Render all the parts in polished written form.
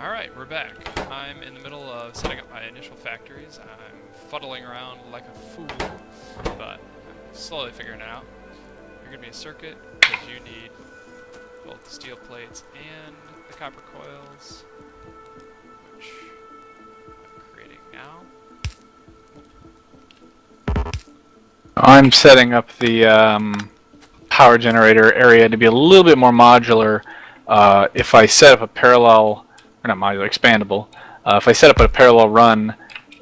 Alright, we're back. I'm in the middle of setting up my initial factories. I'm fuddling around like a fool, but I'm slowly figuring it out. You're going to be a circuit because you need both the steel plates and the copper coils, which I'm creating now. I'm setting up the power generator area to be a little bit more modular. If I set up a parallel, or not modular, expandable, if I set up a parallel run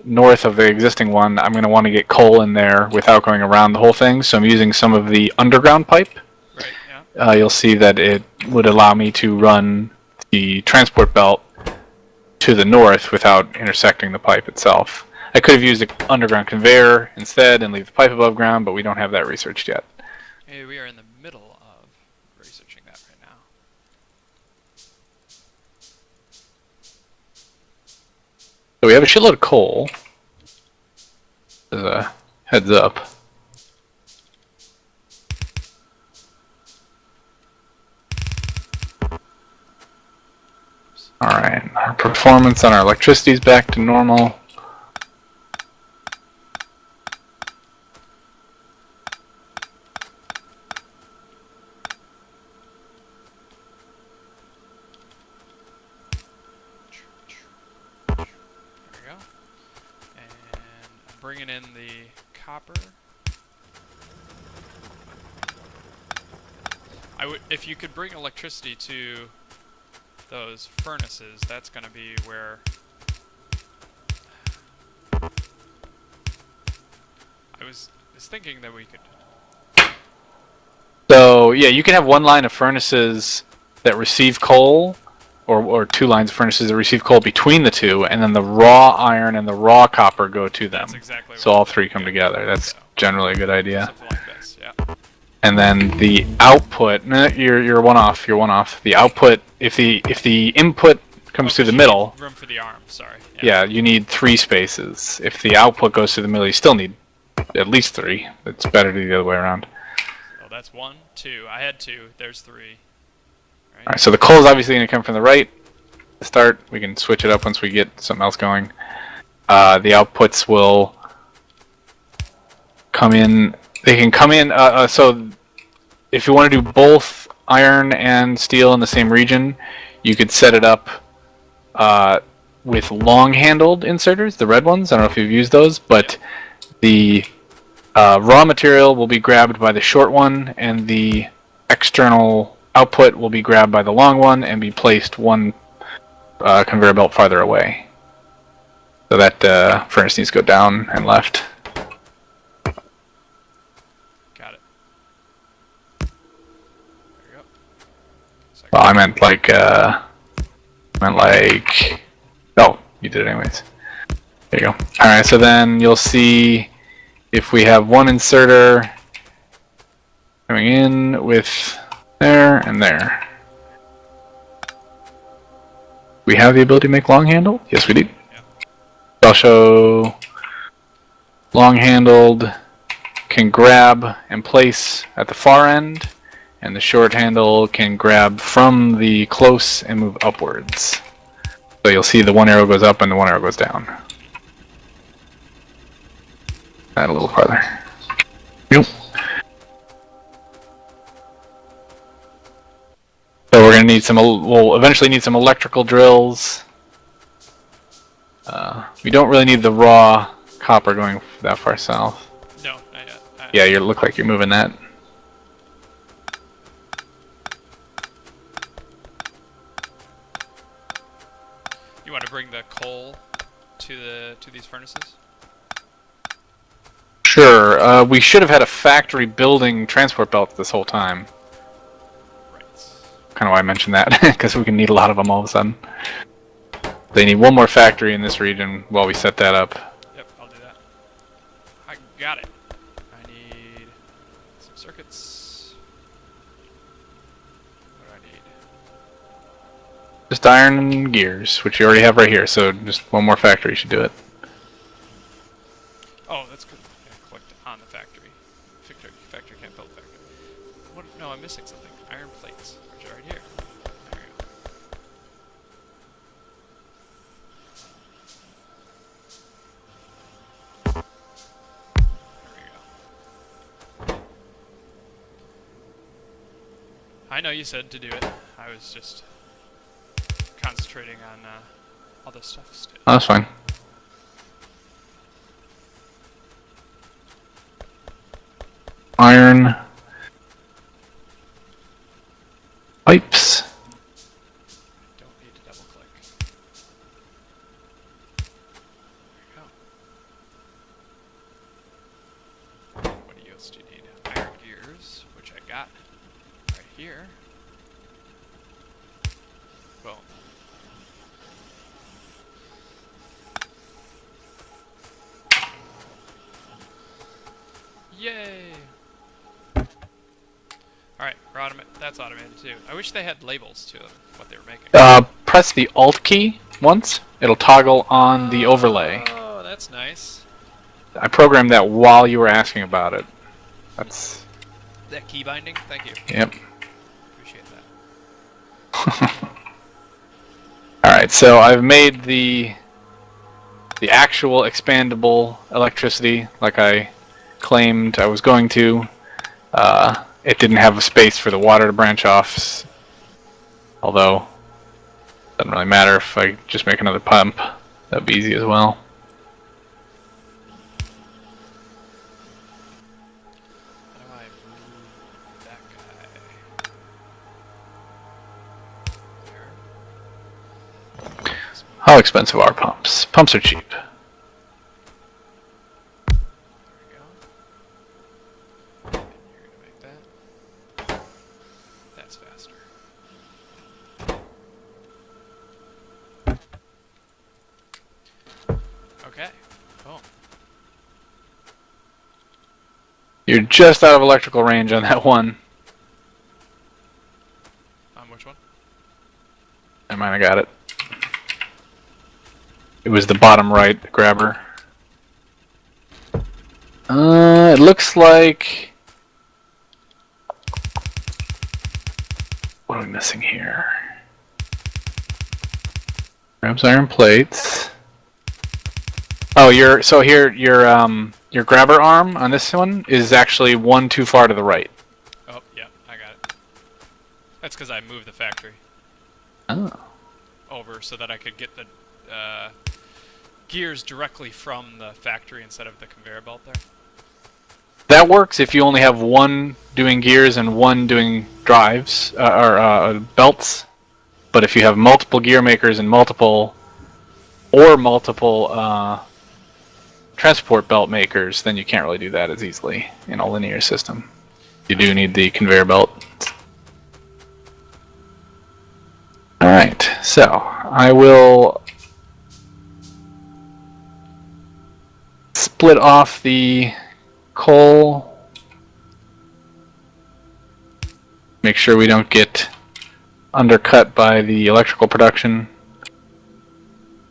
north of the existing one, I'm going to want to get coal in there without going around the whole thing. So I'm using some of the underground pipe. Right, yeah. You'll see that it would allow me to run the transport belt to the north without intersecting the pipe itself. I could have used an underground conveyor instead and leave the pipe above ground, but we don't have that researched yet. Hey, we are in the middle of researching that right now. So we have a shitload of coal. As a heads up. Alright, our performance on our electricity is back to normal. There we go. And I'm bringing in the copper. If you could bring electricity to those furnaces, that's going to be where I was thinking that we could. So yeah, you can have one line of furnaces that receive coal, or two lines of furnaces that receive coal between the two, and then the raw iron and the raw copper go to them. That's exactly So what all three come together. That's generally a good idea. Something like this, yeah. And then the output, you're one off. You're one off. The output, if the input comes through the middle, room for the arm. Sorry. yeah, you need 3 spaces. If the output goes through the middle, you still need at least 3. It's better to do the other way around. Oh, that's 1, 2. I had 2. There's 3. All right. So the coal is obviously going to come from the right. To start, we can switch it up once we get something else going. The outputs will come in. They can come in. So if you want to do both iron and steel in the same region, you could set it up with long-handled inserters, the red ones. I don't know if you've used those, but the raw material will be grabbed by the short one, and the external output will be grabbed by the long one and be placed one conveyor belt farther away. So that furnace needs to go down and left. Got it. There you go. Well, I meant like, oh, you did it anyways. There you go. Alright, so then you'll see if we have one inserter coming in with there and there. We have the ability to make long handle? Yes, we do. Yeah. I'll show long handled can grab and place at the far end, and the short handle can grab from the close and move upwards. So you'll see the one arrow goes up and the one arrow goes down. That a little farther. Yep. So we're gonna need some. We'll eventually need some electrical drills. We don't really need the raw copper going that far south. No, not yet. Yeah, you look like you're moving that. You want to bring the coal to these furnaces? Sure. We should have had a factory building transport belt this whole time. Right. Kind of why I mentioned that, because we can need a lot of them all of a sudden. They need one more factory in this region while we set that up. Yep, I'll do that. I got it. I need some circuits. What do I need? Just iron and gears, which you already have right here, so just one more factory should do it. Oh, that's good. I clicked on the factory. Factory can't build factory. What? No, I'm missing something. Iron plates, which are right here. There we go. I know you said to do it. I was just concentrating on other stuff still. Oh, that's fine. Iron pipes. Don't need to double click. There we go. What else do you need? Iron gears, which I got right here. Boom. Yay! Alright, that's automated too. I wish they had labels to what they were making. Press the Alt key once. It'll toggle on the overlay. Oh, that's nice. I programmed that while you were asking about it. That's... That key binding? Thank you. Yep. Appreciate that. Alright, so I've made the actual expandable electricity like I claimed I was going to. It didn't have a space for the water to branch off, although it doesn't really matter if I just make another pump. That'd be easy as well. How do I move that guy? There. How expensive are pumps? Pumps are cheap. There we go. And you're gonna make that. That's faster. Okay. Boom. You're just out of electrical range on that one. Which one? Never mind, I got it. It was the bottom right grabber. It looks like... What are we missing here? Grabs iron plates. Oh, your grabber arm on this one is actually one too far to the right. Oh, yeah, I got it. That's because I moved the factory Oh. over so that I could get the gears directly from the factory instead of the conveyor belt there. That works if you only have one doing gears and one doing drives, or belts. But if you have multiple gear makers and multiple transport belt makers, then you can't really do that as easily in a linear system. You do need the conveyor belt. Alright, so I will split off the coal. Make sure we don't get undercut by the electrical production.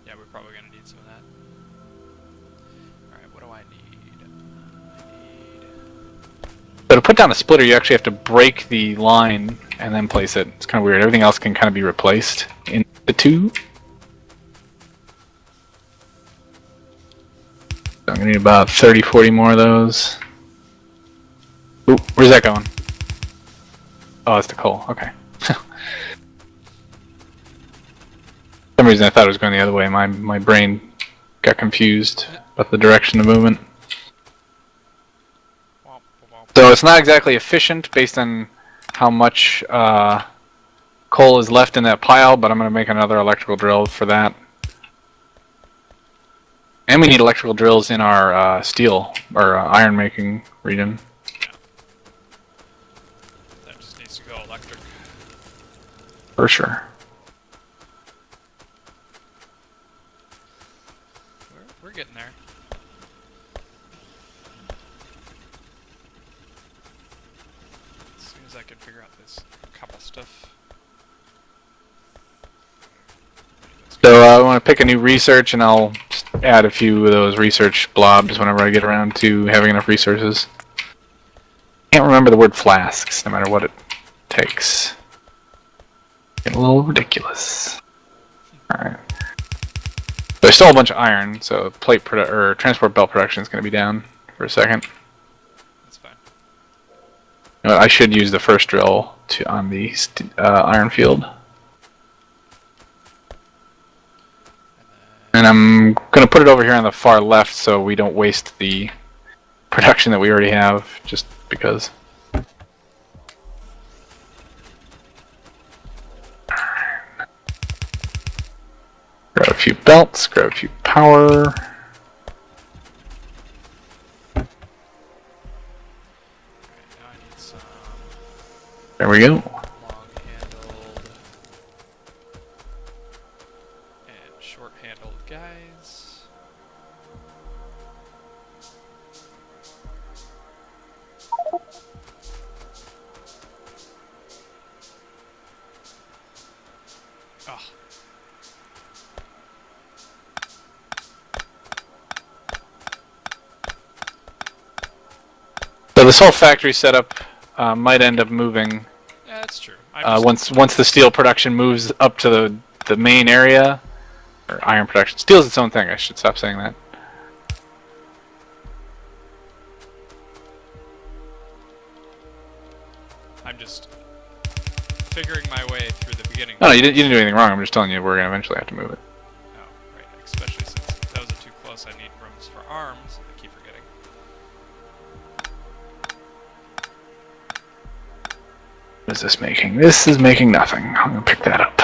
Yeah, we're probably going to need some of that. Alright, what do I need? So to put down a splitter, you actually have to break the line and then place it. It's kind of weird. Everything else can kind of be replaced in the two. So I'm going to need about 30, 40 more of those. Ooh, where's that going? Oh, it's the coal. Okay. For some reason I thought it was going the other way. My brain got confused about the direction of movement. So it's not exactly efficient based on how much coal is left in that pile, but I'm going to make another electrical drill for that. And we need electrical drills in our steel or iron making region. Yeah. That just needs to go electric. For sure. We're getting there. As soon as I can figure out this couple stuff. So I want to pick a new research, and I'll just add a few of those research blobs whenever I get around to having enough resources. Can't remember the word flasks, no matter what it takes. Getting a little ridiculous. Alright. There's still a bunch of iron, so transport belt production is going to be down for a second. That's fine. I should use the first drill on the iron field. And I'm going to put it over here on the far left so we don't waste the production that we already have, just because. Grab a few belts, grab a few power. There we go. Long-handled and short-handled guys. Oh. So this whole factory setup might end up moving. Yeah, that's true. Once the steel production moves up to the main area, or iron production. Steel's its own thing. I should stop saying that. I'm just figuring my way through the beginning. No, you didn't do anything wrong. I'm just telling you we're gonna eventually have to move it. Oh, right. Especially since those are too close. I need rooms for arms. I keep forgetting. What is this making? This is making nothing. I'm gonna pick that up.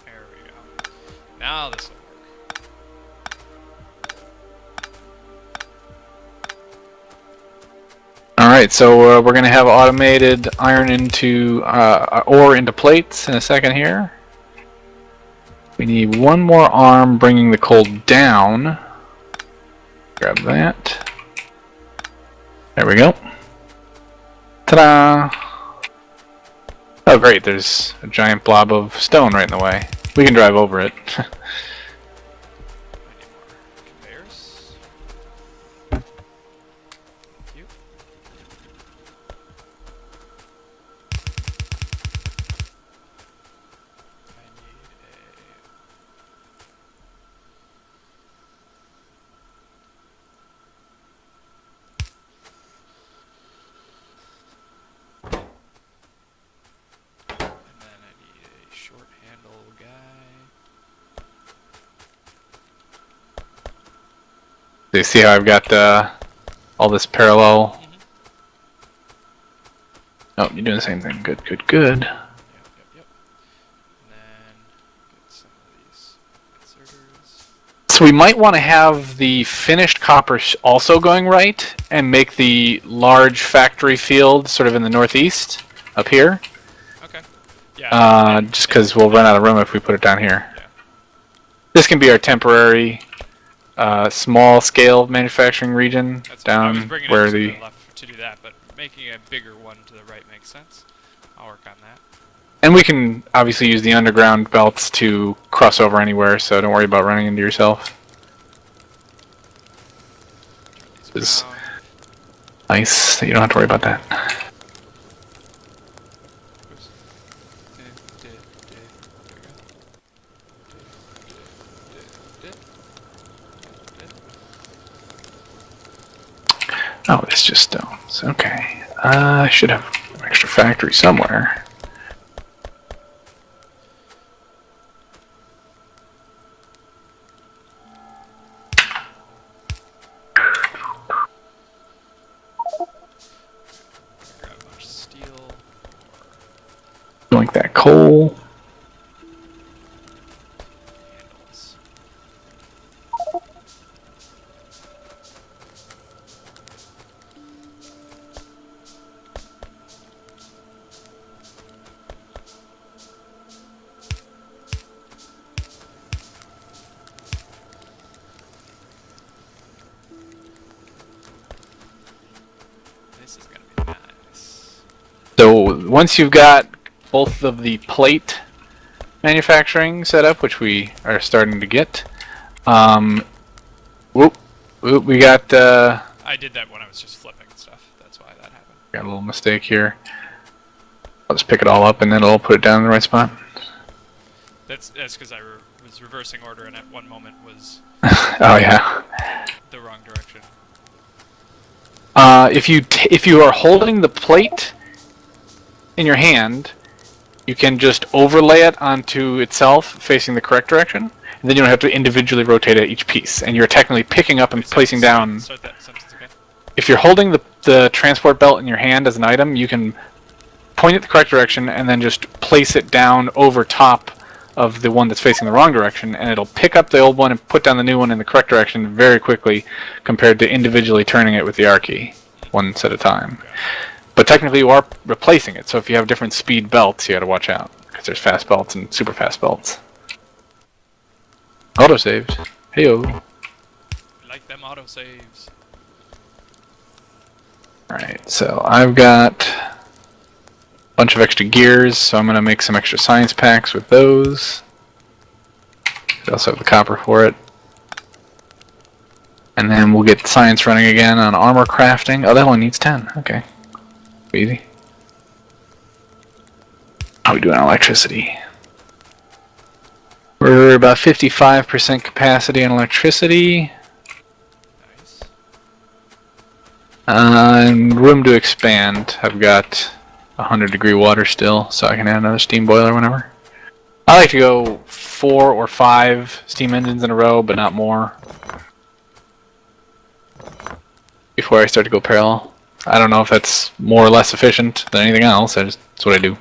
There we go. Now this will work. Alright, so we're going to have automated iron into ore into plates in a second here. We need one more arm bringing the coal down. Grab that. There we go. Ta-da! Oh great, there's a giant blob of stone right in the way. We can drive over it. I need more conveyors. Thank you. I need a... And then I need a short handle guy. Do you see how I've got all this parallel? Mm-hmm. Oh, you're doing the same thing. Good, good, good. Yep. And then get some of these inserters. So we might want to have the finished copper also going right and make the large factory field sort of in the northeast up here. Okay. Yeah. Just because we'll run out of room if we put it down here. Yeah. This can be our temporary small scale manufacturing region I was down bringing where it to the... the left to do that, but making a bigger one to the right makes sense. I'll work on that. And we can obviously use the underground belts to cross over anywhere, so don't worry about running into yourself. Turn these Is around. nice. You don't have to worry about that. Oops. There we go. Oh, it's just stones. Okay. I should have an extra factory somewhere. Grab a bunch of steel. Like that coal. Handles. This is gonna be nice. So once you've got both of the plate manufacturing set up, which we are starting to get, we got I did that when I was just flipping stuff. That's why that happened. Got a little mistake here. I'll just pick it all up and then I'll put it down in the right spot. That's because I was reversing order and at one moment was Oh yeah. the wrong direction. If you are holding the plate in your hand, you can just overlay it onto itself facing the correct direction, and then you don't have to individually rotate at each piece. And you're technically picking up and placing down. Start that sentence again. If you're holding the transport belt in your hand as an item, you can point it the correct direction and then just place it down over top of the one that's facing the wrong direction, and it'll pick up the old one and put down the new one in the correct direction very quickly compared to individually turning it with the R key, one set at a time. Okay. But technically you are replacing it, so if you have different speed belts, you gotta watch out, because there's fast belts and super fast belts. Autosaved. Heyo. Like them autosaves. Alright, so I've got bunch of extra gears, so I'm going to make some extra science packs with those. I also have the copper for it. And then we'll get science running again on armor crafting. Oh, that only needs 10. Okay. Easy. How are we doing on electricity? We're about 55% capacity on electricity. Nice. And room to expand. I've got 100-degree water still, so I can add another steam boiler whenever. I like to go 4 or 5 steam engines in a row, but not more, before I start to go parallel. I don't know if that's more or less efficient than anything else. That's what I do.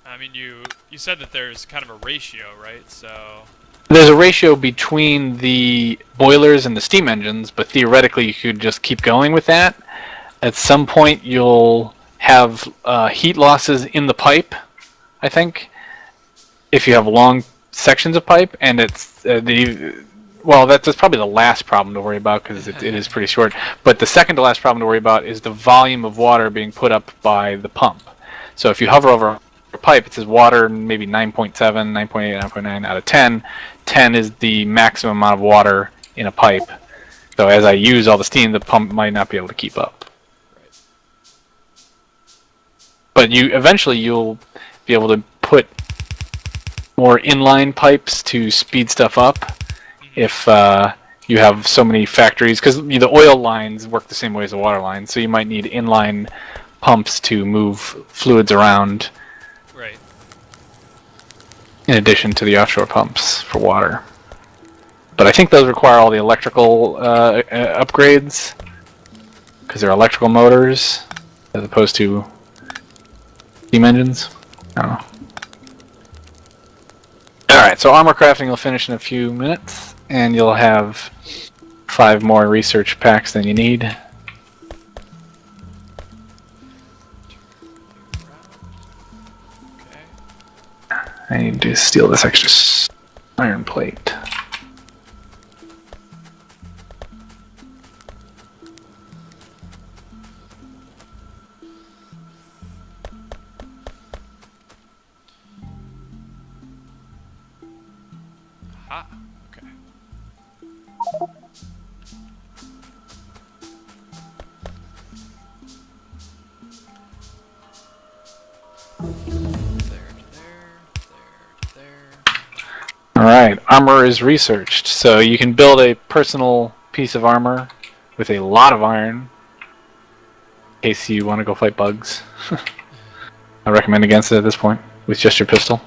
I mean, you said that there's kind of a ratio, right? So There's a ratio between the boilers and the steam engines, but theoretically you could just keep going with that. At some point you'll have heat losses in the pipe, I think, if you have long sections of pipe, and it's that's probably the last problem to worry about because it is pretty short. But the second to last problem to worry about is the volume of water being put up by the pump. So if you hover over a pipe, it says water maybe 9.7, 9.8, 9.9 out of 10. 10 is the maximum amount of water in a pipe. So as I use all the steam, the pump might not be able to keep up. right. But eventually you'll be able to put more inline pipes to speed stuff up if you have so many factories, because the oil lines work the same way as the water lines, so you might need inline pumps to move fluids around. Right. In addition to the offshore pumps for water. But I think those require all the electrical upgrades, because they're electrical motors as opposed to steam engines. I don't know. Alright, so armor crafting will finish in a few minutes, and you'll have 5 more research packs than you need. Okay. I need to steal this extra iron plate. Aha. Okay. Alright, armor is researched, so you can build a personal piece of armor with a lot of iron in case you want to go fight bugs. I recommend against it at this point with just your pistol.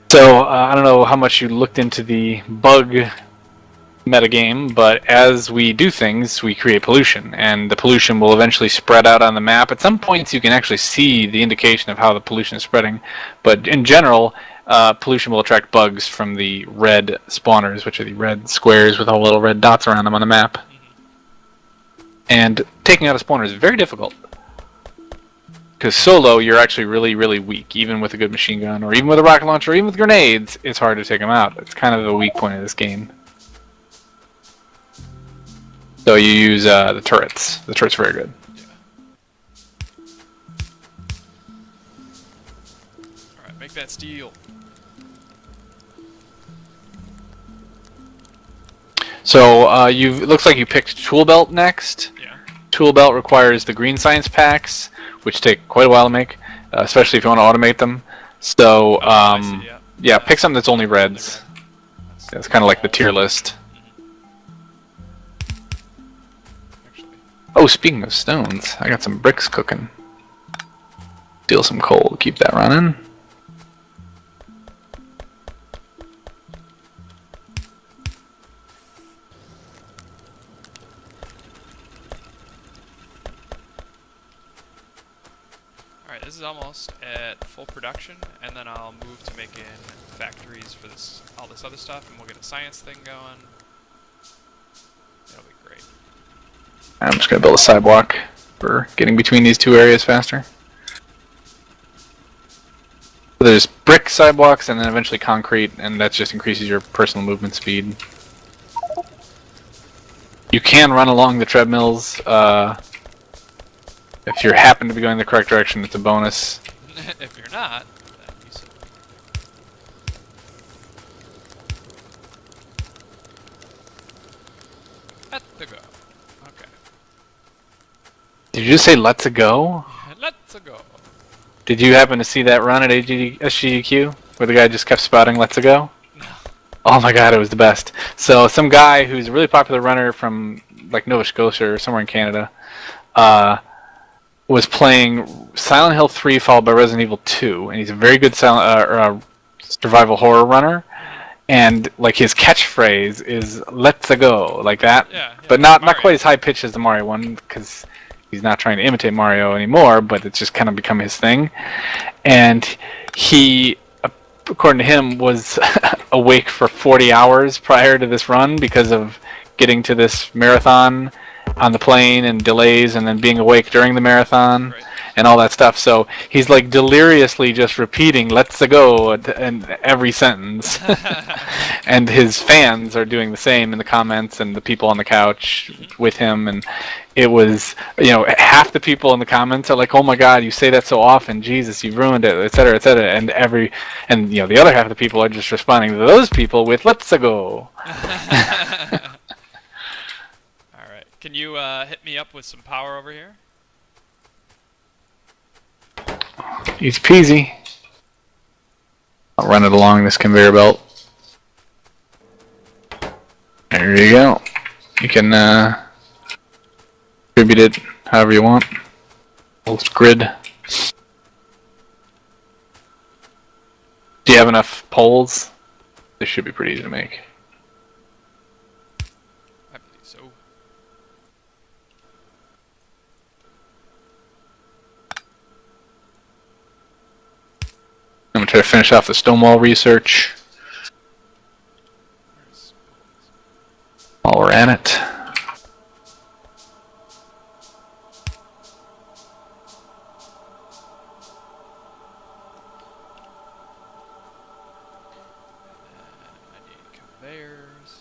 So, I don't know how much you looked into the bug metagame, but as we do things, we create pollution, and the pollution will eventually spread out on the map. At some points you can actually see the indication of how the pollution is spreading, but in general, pollution will attract bugs from the red spawners, which are the red squares with all the little red dots around them on the map. And taking out a spawner is very difficult, because solo you're actually really, really weak. Even with a good machine gun, or even with a rocket launcher, or even with grenades, it's hard to take them out. It's kind of the weak point of this game. So you use the turrets. The turrets are very good. Yeah. Alright, make that steel. So it looks like you picked tool belt next. Yeah. Tool belt requires the green science packs, which take quite a while to make, especially if you want to automate them. So Oh, I see. Yeah. yeah, pick something that's only reds. Only red. That's It's kind of like the all. tier list. Actually. Oh, speaking of stones, I got some bricks cooking. Steal some coal, keep that running. Alright, this is almost at full production, and then I'll move to making factories for all this other stuff, and we'll get a science thing going. It'll be great. I'm just gonna build a sidewalk for getting between these two areas faster. There's brick sidewalks and then eventually concrete, and that just increases your personal movement speed. You can run along the treadmills. If you happen to be going the correct direction, it's a bonus. If you're not, then you should. Let to go. Okay. Did you just say let's go? Let's go. Did you happen to see that run at SGDQ where the guy just kept spouting let's go? No. Oh my god, it was the best. So some guy who's a really popular runner from like Nova Scotia or somewhere in Canada was playing Silent Hill 3 followed by Resident Evil 2, and he's a very good survival horror runner. And like his catchphrase is "Let's go" like that, Yeah, but like not quite as high pitched as the Mario one because he's not trying to imitate Mario anymore. But it's just kind of become his thing, and he, according to him, was awake for 40 hours prior to this run because of getting to this marathon on the plane and delays and then being awake during the marathon. Right. And all that stuff. So he's like deliriously just repeating "Let's go" in every sentence. And his fans are doing the same in the comments and the people on the couch with him. And it was, half the people in the comments are like, "Oh my God, you say that so often. Jesus, you've ruined it," etc., etc. And the other half of the people are just responding to those people with "Let's go." Alright. Can you hit me up with some power over here? Easy peasy. I'll run it along this conveyor belt. There you go. You can distribute it however you want. Little grid. Do you have enough poles? This should be pretty easy to make. I believe so. I'm gonna try to finish off the stonewall research while we're at it. I need conveyors.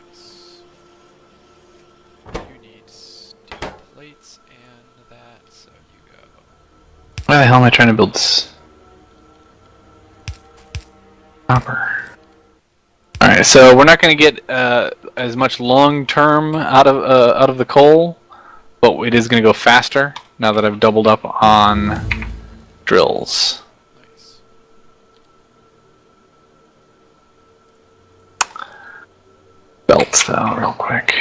Nice. You need steel plates and that, so you go. Why the hell am I trying to build this? Copper. Alright, so we're not going to get as much long-term out of the coal, but it is going to go faster now that I've doubled up on drills. Nice. Belts, though, real quick.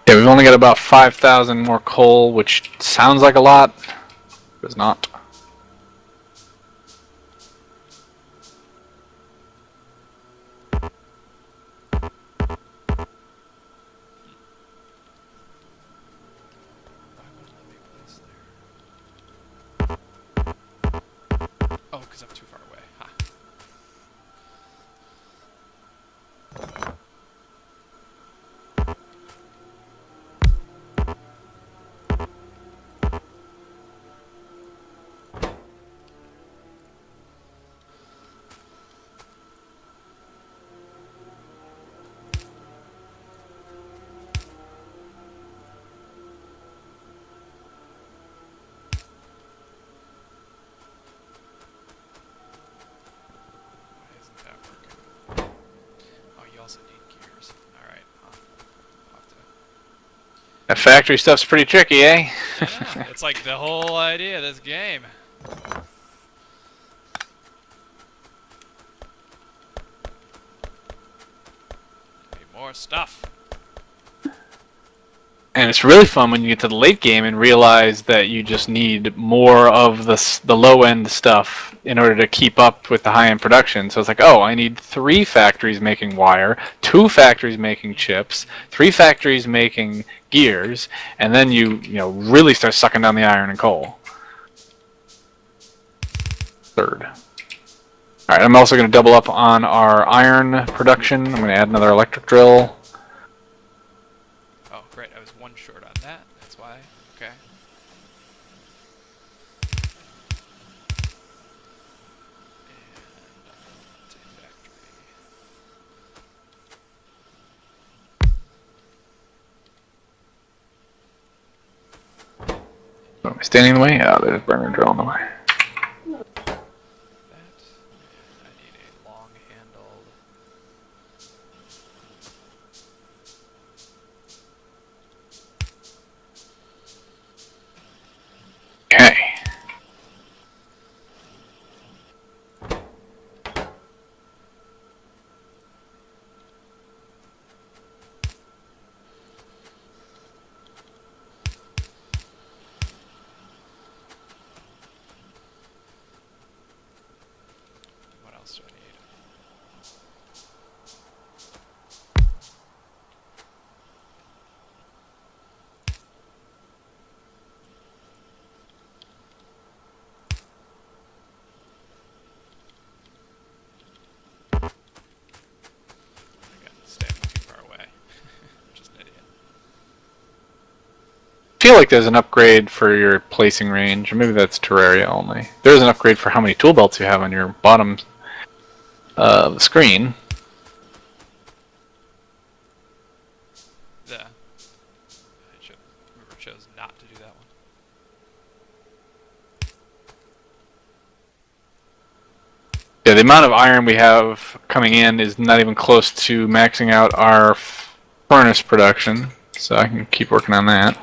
Yeah, we've only got about 5,000 more coal, which sounds like a lot, but it's not. Why wouldn't let me place there? Oh, because I'm too far away. Ha. factory stuff's pretty tricky, eh? Yeah, it's like the whole idea of this game. Need more stuff. And it's really fun when you get to the late game and realize that you just need more of the low-end stuff in order to keep up with the high-end production. So it's like, oh, I need 3 factories making wire, 2 factories making chips, 3 factories making gears, and then you really start sucking down the iron and coal. Third. Alright, I'm also going to double up on our iron production. I'm going to add another electric drill. Oh, great. I was 1 short on that. That's why. Okay. And to factory. Oh, am I standing in the way? Oh, there's a burner drill in the way. That. I need a long-handled. Okay. What else do I need? Again, stay too far away. Just an idiot. I feel like there's an upgrade for your placing range, or maybe that's Terraria only. There's an upgrade for how many tool belts you have on your bottom of the screen. I should remember chose not to do that one. Yeah, the amount of iron we have coming in is not even close to maxing out our furnace production, so I can keep working on that.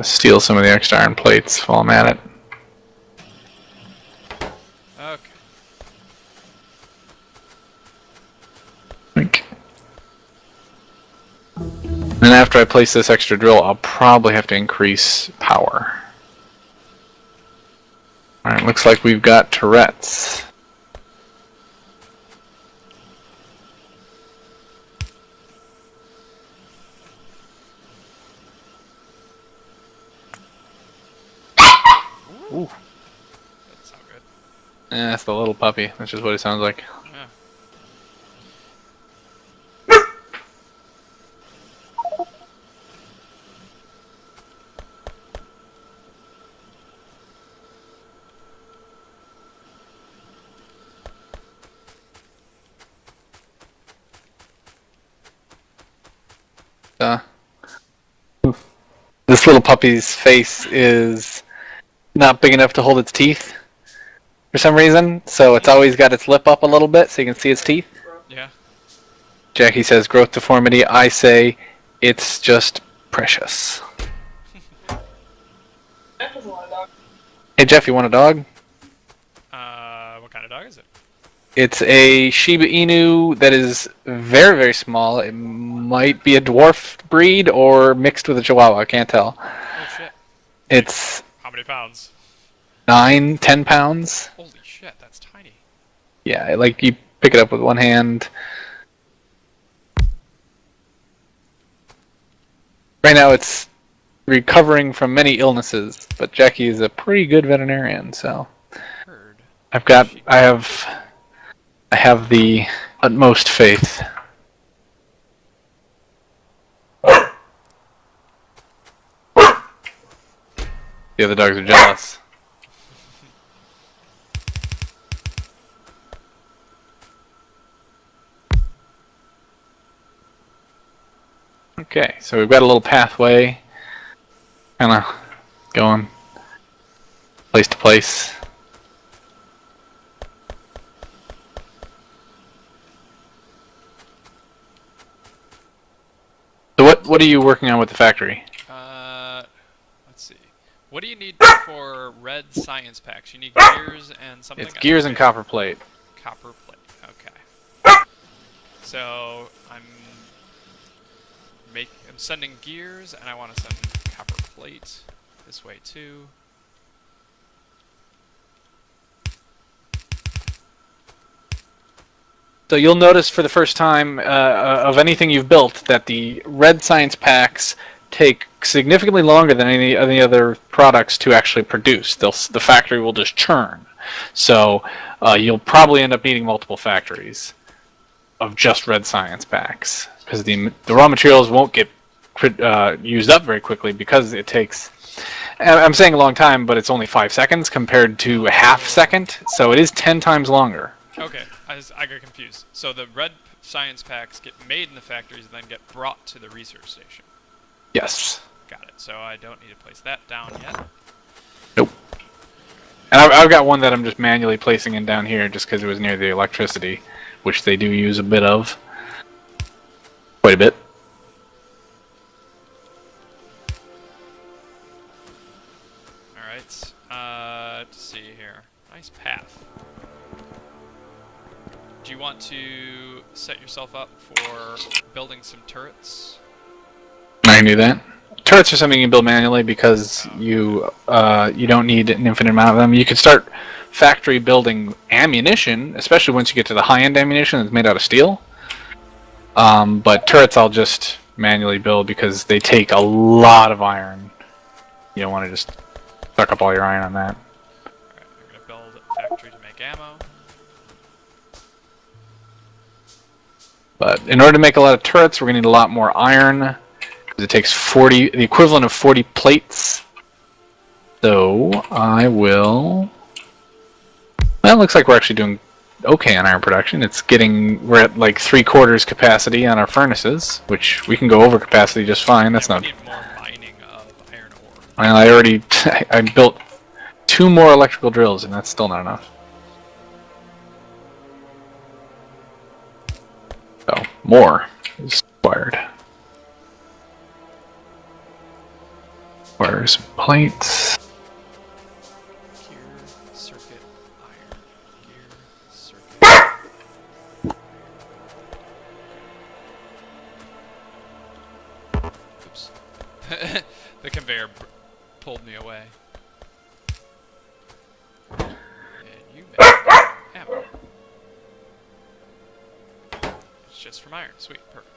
Steal some of the extra iron plates while I'm at it. Okay. And then after I place this extra drill, I'll probably have to increase power. Alright, looks like we've got turrets. Ooh. That sounds good. Yeah, that's the little puppy. That's just what it sounds like. Yeah. This little puppy's face is not big enough to hold its teeth for some reason, so it's always got its lip up a little bit so you can see its teeth. Yeah. Jackie says growth deformity. I say it's just precious. Hey Jeff, you want a dog? What kind of dog is it? It's a Shiba Inu that is very, very small. It might be a dwarf breed or mixed with a Chihuahua. I can't tell. Oh shit. It's How many pounds? 9-10 pounds. Holy shit, that's tiny. Yeah, like you pick it up with one hand. Right now it's recovering from many illnesses, but Jackie is a pretty good veterinarian, so Heard. I have the utmost faith. The other dogs are jealous. Okay, so we've got a little pathway, kind of going place to place. So what are you working on with the factory? Let's see. What do you need for red science packs? You need gears and something? It's gears and copper plate. Copper plate, okay. So, I'm sending gears, and I want to send copper plate this way too. So you'll notice for the first time of anything you've built that the red science packs take significantly longer than any other products to actually produce. The factory will just churn. So you'll probably end up needing multiple factories of just red science packs because the raw materials won't get used up very quickly because it takes. I'm saying a long time, but it's only 5 seconds compared to a half second, so it is 10 times longer. Okay, I got confused. So the red science packs get made in the factories and then get brought to the research station. Yes. Got it. So I don't need to place that down yet. Nope. And I've got one that I'm just manually placing in down here just because it was near the electricity, which they do use a bit of. Quite a bit. Alright, let's see here. Nice path. Do you want to set yourself up for building some turrets? I can do that. Turrets are something you can build manually because you don't need an infinite amount of them. You could start factory building ammunition, especially once you get to the high-end ammunition that's made out of steel. But turrets I'll just manually build because they take a lot of iron. You don't want to just suck up all your iron on that. Alright, I'm going to build a factory to make ammo. But in order to make a lot of turrets, we're going to need a lot more iron. Because it takes the equivalent of 40 plates. So I will. Well, it looks like we're actually doing okay on iron production. We're at like 3/4 capacity on our furnaces, which we can go over capacity just fine. That's not. We need more mining of iron ore. Well, I built 2 more electrical drills, and that's still not enough. So more is required. Where's plates? Gear, circuit, iron. Gear, circuit. Oops. The conveyor pulled me away. And you make ammo. It's just from iron. Sweet. Perfect.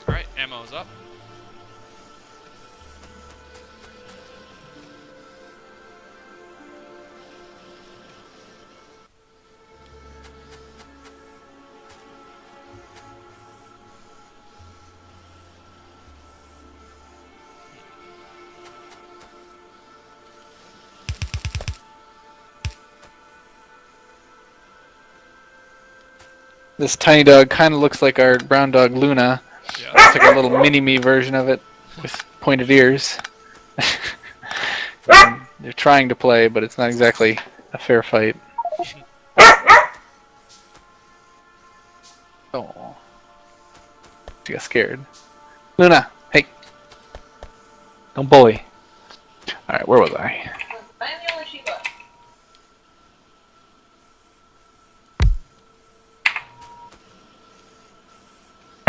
Alright, ammo's up. This tiny dog kind of looks like our brown dog Luna. Yeah. It's like a little mini-me version of it with pointed ears. They're trying to play, but it's not exactly a fair fight. Oh. She got scared. Luna, hey. Don't bully. Alright, where was I? I'm the only sheep.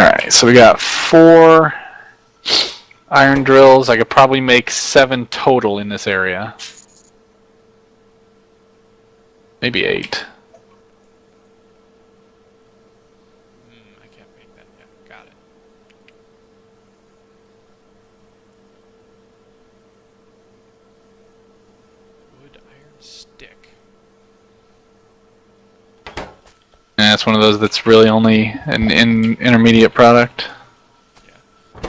Alright, so we got 4 iron drills. I could probably make 7 total in this area. Maybe 8. I can't make that yet. Got it. Wood, iron, stick. And it's one of those that's really only an intermediate product. Yeah.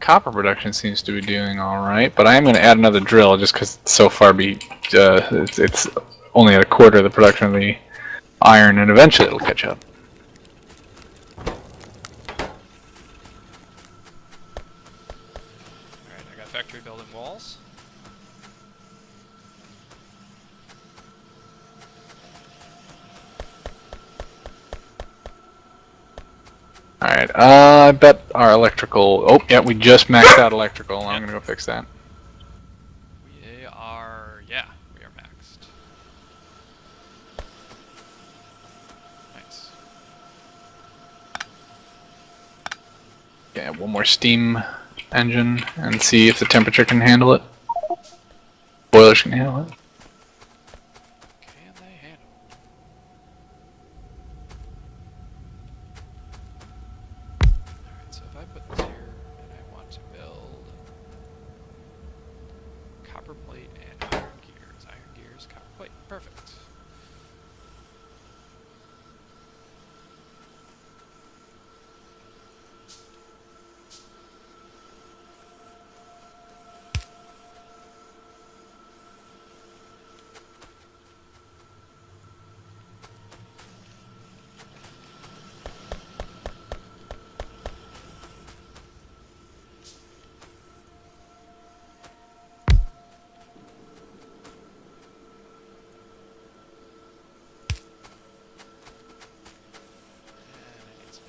copper production seems to be doing all right, but I am going to add another drill just because so far it's only at a quarter of the production of the iron, and eventually it'll catch up. Alright, I got factory building walls. Alright, I bet our electrical... Oh, yeah, we just maxed out electrical. I'm going to go fix that. We are... yeah, we are maxed. Nice. Yeah, one more steam engine and see if the temperature can handle it. Boilers can handle it. Can they handle? Alright, so if I put this here and I want to build copper plate and iron gears, copper plate, perfect.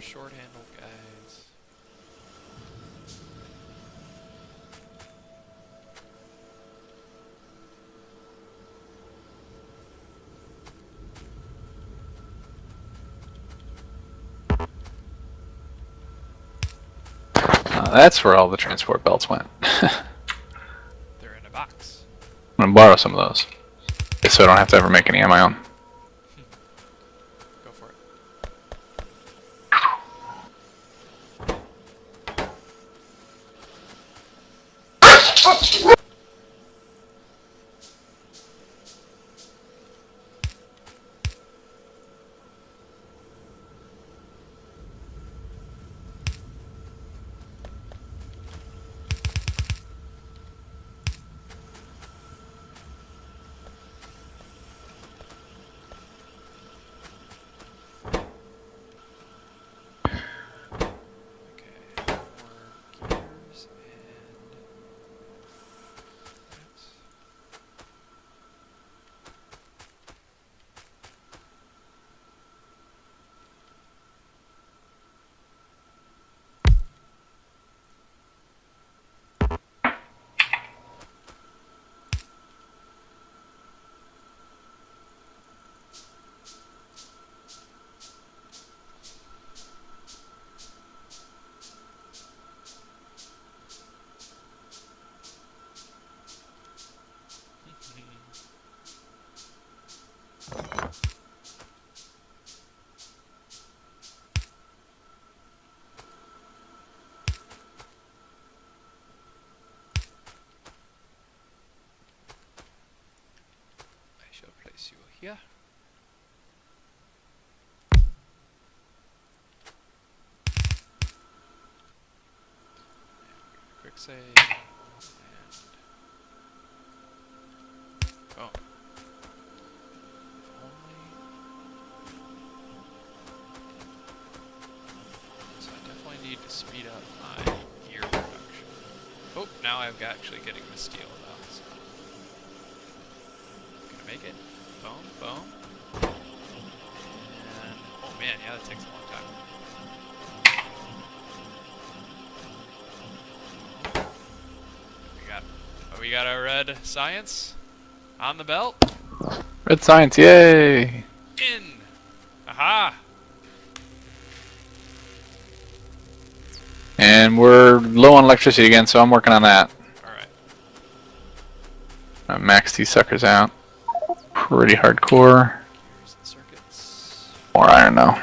Short-handled guys. That's where all the transport belts went. They're in a box. I'm going to borrow some of those, so I don't have to ever make any on my own. Go for it. Okay, more gears and that's I shall place you here. Quick save and boom. If only. So I definitely need to speed up my gear production. Oh, now I'm actually getting the steel though. So. Gonna make it. Boom, boom. And oh man, yeah, that takes a long time. We got our red science on the belt. Red science, yay! In. Aha. And we're low on electricity again, so I'm working on that. All right. Max these suckers out. Pretty hardcore. Here's the circuits. More iron though.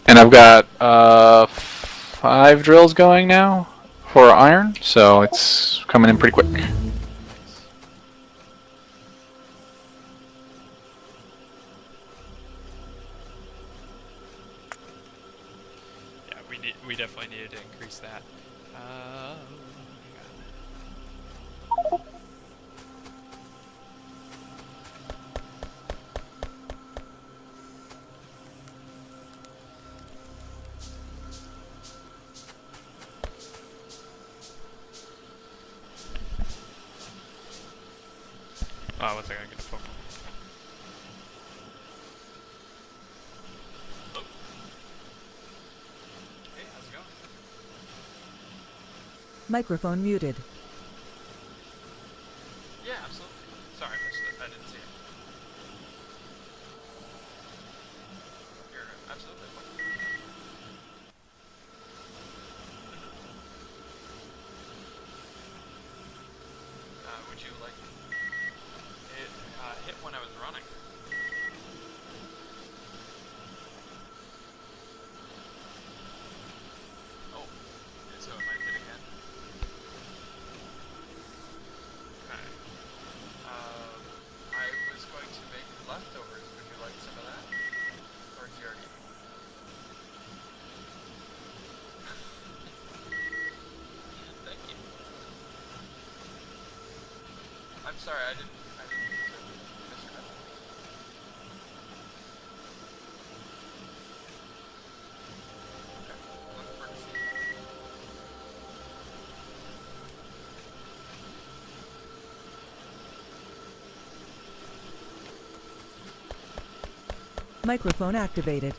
And I've got 5 drills going now for iron, so it's coming in pretty quick. Nice. Yeah, we we definitely needed to increase that. Hang on. Oh, one second, I get a phone call. Hello? Hey, how's it going? Microphone muted. Yeah, absolutely. Sorry, I missed it. I didn't see it. You're absolutely fine. Would you like it hit when I was running? Oh, so it might hit again. Okay. I was going to make leftovers. Would you like some of that? Or did you already eat? Thank you. I'm sorry, I didn't mean to miss your message. Okay, looking forward to seeing you. Microphone activated.